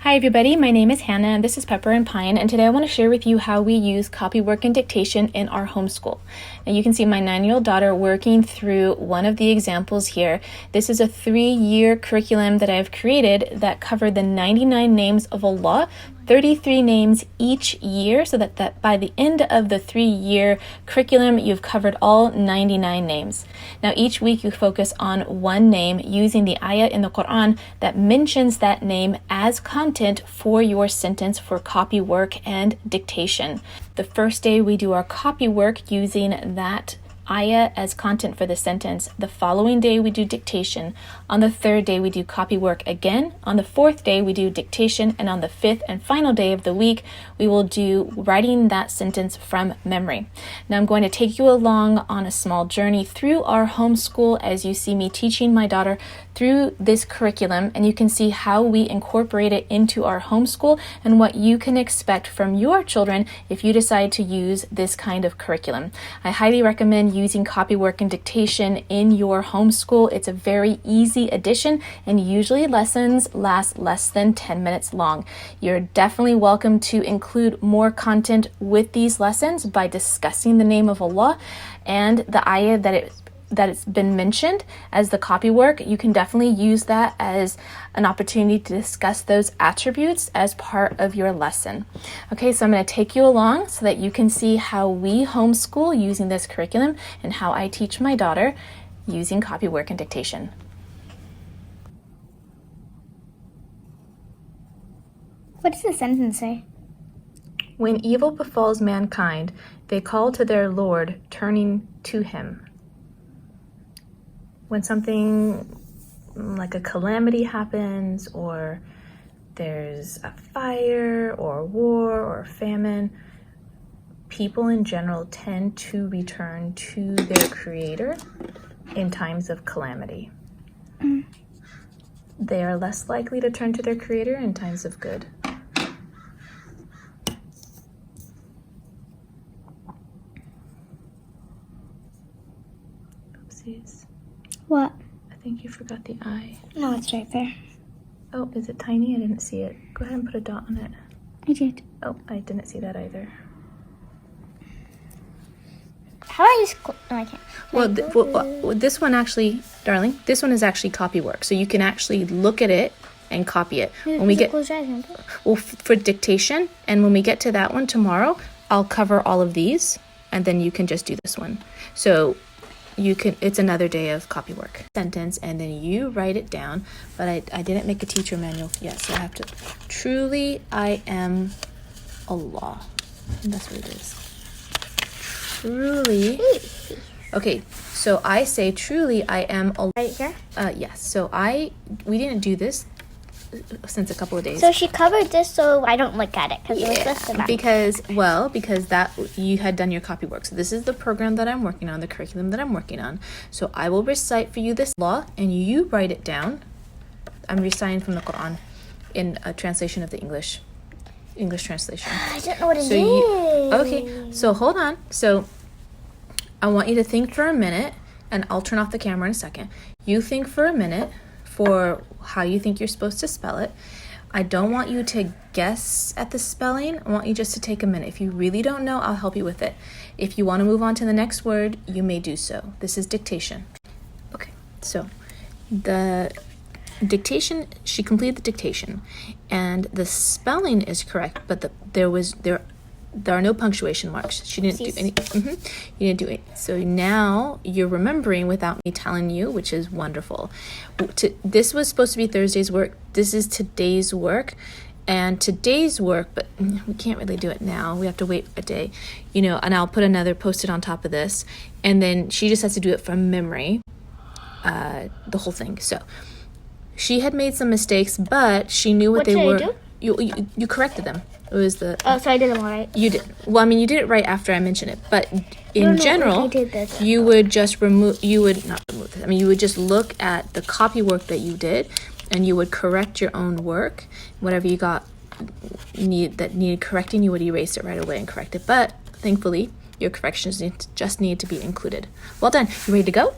Hi everybody, my name is Hannah and this is Pepper and Pine, and today I want to share with you how we use Copywork and Dictation in our homeschool. And you can see my 9-year-old daughter working through one of the examples here. This is a 3-year curriculum that I've created that covered the 99 names of Allah, 33 names each year, so that by the end of the 3-year curriculum, you've covered all 99 names. Now, each week you focus on one name using the ayat in the Quran that mentions that name as content for your sentence for copy work and dictation. The first day we do our copy work using that ayah as content for the sentence. The following day we do dictation. On the third day we do copy work again. On the fourth day we do dictation, and on the fifth and final day of the week we will do writing that sentence from memory. Now I'm going to take you along on a small journey through our homeschool as you see me teaching my daughter through this curriculum, and you can see how we incorporate it into our homeschool and what you can expect from your children if you decide to use this kind of curriculum. I highly recommend using Copywork and Dictation in your homeschool. It's a very easy addition, and usually lessons last less than 10 minutes long. You're definitely welcome to include more content with these lessons by discussing the name of Allah and the ayah that it's been mentioned as the copy work. You can definitely use that as an opportunity to discuss those attributes as part of your lesson. Okay, so I'm going to take you along so that you can see how we homeschool using this curriculum and how I teach my daughter using copy work and dictation. What does the sentence say? When evil befalls mankind, they call to their Lord, turning to him. When something like a calamity happens, or there's a fire or war or famine, people in general tend to return to their Creator in times of calamity. They are less likely to turn to their Creator in times of good. Oopsies. What? I think you forgot the I. No, it's right there. Oh, is it tiny? I didn't see it. Go ahead and put a dot on it. I did. Oh, I didn't see that either. How do I just... No, I can't. Well, this one actually, darling, this one is actually copy work. So you can actually look at it and copy it. When we get... Well, for dictation, and when we get to that one tomorrow, I'll cover all of these, and then you can just do this one. So you can, it's another day of copy work. Sentence, and then you write it down, but I didn't make a teacher manual yet, so I have to. Truly, I am Allah. And that's what it is. Truly. Okay, so I say truly I am Allah. Right here? Yes. So we didn't do this since a couple of days. So she covered this so I don't look at it because it was listed back. because that you had done your copy work. So this is the program that I'm working on, the curriculum that I'm working on. So I will recite for you this law and you write it down. I'm reciting from the Quran in a translation of the English translation. I don't know what it is. Okay, so hold on. So I want you to think for a minute, and I'll turn off the camera in a second. You think for a minute for how you think you're supposed to spell it. I don't want you to guess at the spelling. I want you just to take a minute. If you really don't know, I'll help you with it. If you want to move on to the next word, you may do so. This is dictation. Okay, so the dictation, she completed the dictation, and the spelling is correct, but there are no punctuation marks. She didn't do any. You didn't do it. So now you're remembering without me telling you, which is wonderful. This was supposed to be Thursday's work. This is today's work. And today's work, but we can't really do it now. We have to wait a day, and I'll put another post-it on top of this. And then she just has to do it from memory, the whole thing. So she had made some mistakes, but she knew what they were. What did I do? You corrected them. It was the... Oh, so I did them all right. You did. Well, I mean, you did it right after I mentioned it. But in general, did this. you would just remove... You would not remove it. I mean, you would just look at the copy work that you did, and you would correct your own work. Whatever you got that needed correcting, you would erase it right away and correct it. But thankfully, your corrections just need to be included. Well done. You ready to go?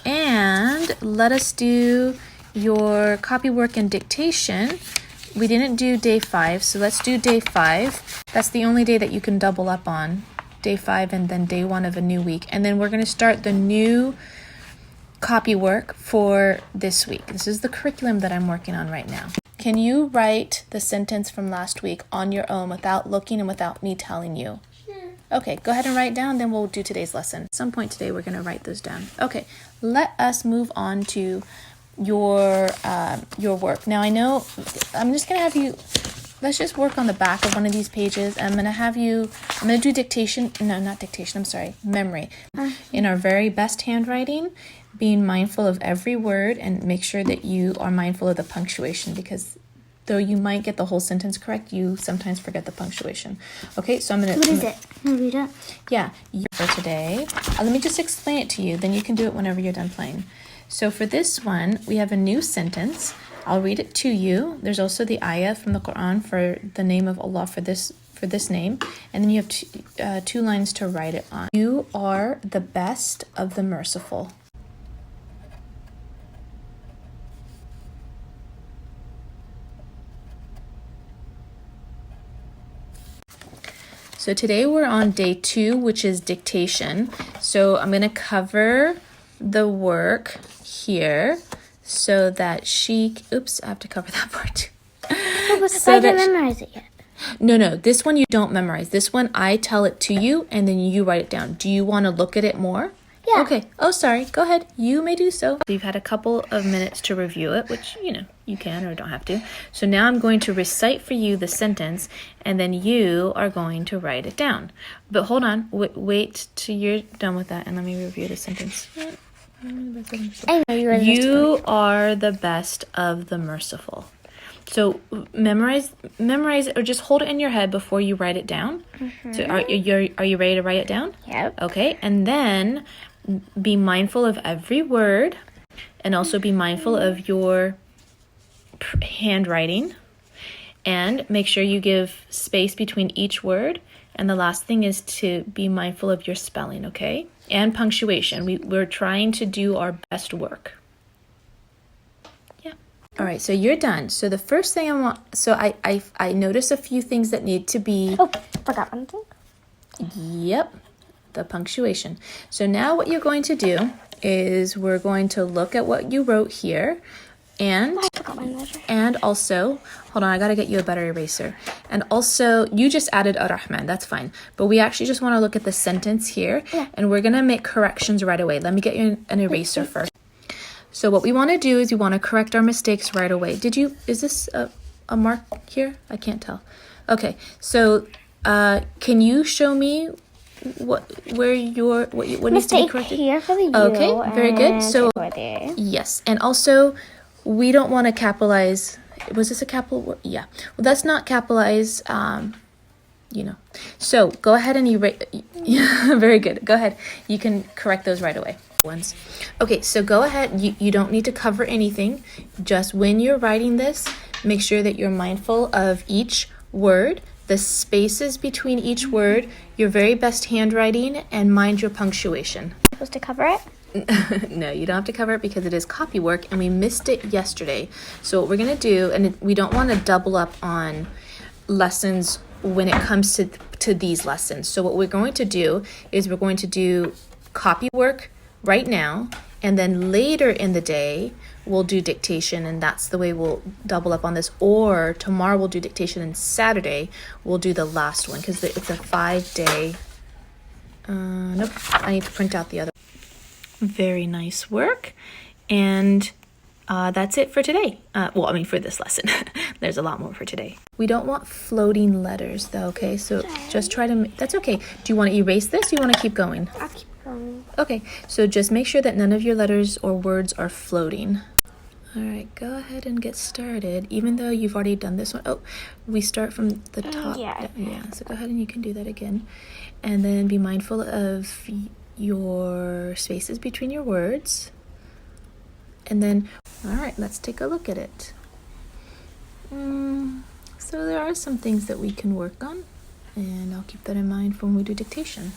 And let us do your copy work and dictation we didn't do day 5, so let's do day 5. That's the only day that you can double up on. Day 5 and then day 1 of a new week. And then we're going to start the new copy work for this week. This is the curriculum that I'm working on right now. Can you write the sentence from last week on your own without looking and without me telling you? Sure. Okay, go ahead and write down, then we'll do today's lesson. At some point today, we're going to write those down. Okay, let us move on to your work. Now, I know I'm just going to have you, let's just work on the back of one of these pages. I'm going to do dictation. No, not dictation. I'm sorry. Memory. In our very best handwriting, being mindful of every word and make sure that you are mindful of the punctuation, because though you might get the whole sentence correct, you sometimes forget the punctuation. Okay, so I'm going to... What is it? Can I read it? Yeah, for today. Let me just explain it to you, then you can do it whenever you're done playing. So for this one, we have a new sentence. I'll read it to you. There's also the ayat from the Quran for the name of Allah for this name. And then you have two lines to write it on. You are the best of the merciful. So today we're on day 2, which is dictation. So I'm going to cover the work here so that oops, I have to cover that part too. So I didn't memorize it yet. No, this one you don't memorize. This one I tell it to you and then you write it down. Do you want to look at it more? Yeah. Okay. Oh, sorry. Go ahead. You may do so. You've had a couple of minutes to review it, which, you can or don't have to. So now I'm going to recite for you the sentence, and then you are going to write it down. But hold on. Wait till you're done with that, and let me review the sentence. I know you are the best of the merciful. So memorize it, or just hold it in your head before you write it down. Mm-hmm. So are you ready to write it down? Yep. Okay, and then be mindful of every word, and also be mindful of your handwriting, and make sure you give space between each word. And the last thing is to be mindful of your spelling, okay? And punctuation. We're trying to do our best work. Yeah. All right, so you're done. So the first thing I noticed a few things that need to be... Oh, forgot one thing. Yep, the punctuation. So now what you're going to do is we're going to look at what you wrote here. And also, hold on, I gotta get you a better eraser. And also, you just added Ar-Rahman, that's fine. But we actually just wanna look at the sentence here, and we're gonna make corrections right away. Let me get you an eraser first. So what we wanna do is we wanna correct our mistakes right away. Is this a mark here? I can't tell. Okay, so can you show me what needs to be corrected? Here for the U. Okay, very good. So, yes, and also, we don't want to capitalize. Was this a capital word? Yeah. Well, that's not capitalize, So go ahead and erase. Very good. Go ahead. You can correct those right away. Okay, so go ahead. You don't need to cover anything. Just when you're writing this, make sure that you're mindful of each word, the spaces between each word, your very best handwriting, and mind your punctuation. Supposed to cover it? No, you don't have to cover it because it is copy work and we missed it yesterday. So what we're going to do, and we don't want to double up on lessons when it comes to these lessons. So what we're going to do is we're going to do copy work right now, and then later in the day we'll do dictation, and that's the way we'll double up on this. Or tomorrow we'll do dictation, and Saturday we'll do the last one because it's a 5-day. Nope, I need to print out the other. Very nice work, and that's it for today. For this lesson. There's a lot more for today. We don't want floating letters though, okay? So just try to, that's okay. Do you want to erase this? Or do you want to keep going? I'll keep going. Okay, so just make sure that none of your letters or words are floating. All right, go ahead and get started, even though you've already done this one. Oh, we start from the top. Yeah, so go ahead and you can do that again. And then be mindful of your spaces between your words, and then all right, let's take a look at it. So there are some things that we can work on, and I'll keep that in mind when we do dictation.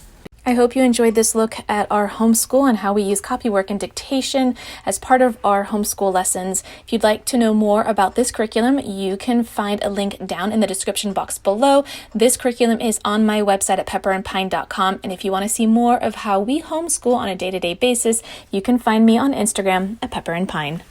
I hope you enjoyed this look at our homeschool and how we use copywork and dictation as part of our homeschool lessons. If you'd like to know more about this curriculum, you can find a link down in the description box below. This curriculum is on my website at pepperandpine.com, and if you want to see more of how we homeschool on a day-to-day basis, you can find me on Instagram at pepperandpine.